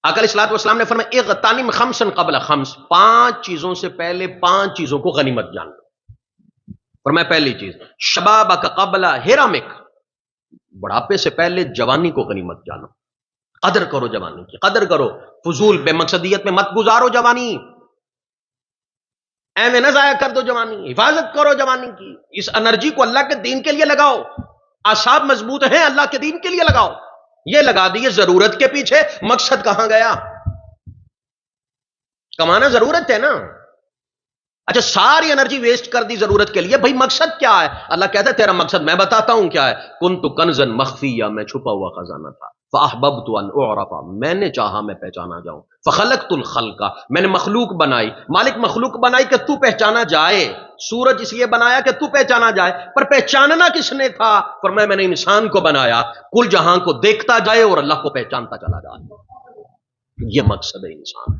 آقا علیہ الصلوۃ والسلام نے فرمایا اغتنم خمسا قبل خمس، 5 چیزوں سے پہلے 5 چیزوں کو غنیمت جان لو۔ فرمایا پہلی چیز شبابک قبل حرمک، بڑھاپے سے پہلے جوانی کو غنیمت جانو، قدر کرو جوانی کی، قدر کرو، فضول بے مقصدیت میں مت گزارو جوانی، ایویں نہ ضائع کر دو جوانی، حفاظت کرو جوانی کی، اس انرجی کو اللہ کے دین کے لیے لگاؤ، اعصاب مضبوط ہیں اللہ کے دین کے لیے لگاؤ، یہ لگا دیے ضرورت کے پیچھے، مقصد کہاں گیا؟ کمانا ضرورت ہے نا، اچھا ساری انرجی ویسٹ کر دی ضرورت کے لیے، بھائی مقصد کیا ہے؟ اللہ کہتا ہے تیرا مقصد میں بتاتا ہوں کیا ہے، کنت کنزا مخفیا، میں چھپا ہوا خزانہ تھا، فاحببت ان اعرف، میں نے چاہا میں پہچانا جاؤں، فخلقت الخلق، میں نے مخلوق بنائی، مالک مخلوق بنائی کہ تو پہچانا جائے، سورج اس لیے بنایا کہ تو پہچانا جائے، پر پہچاننا کس نے تھا؟ فرمایا میں نے انسان کو بنایا کل جہاں کو دیکھتا جائے اور اللہ کو پہچانتا چلا جائے، یہ مقصد ہے انسان۔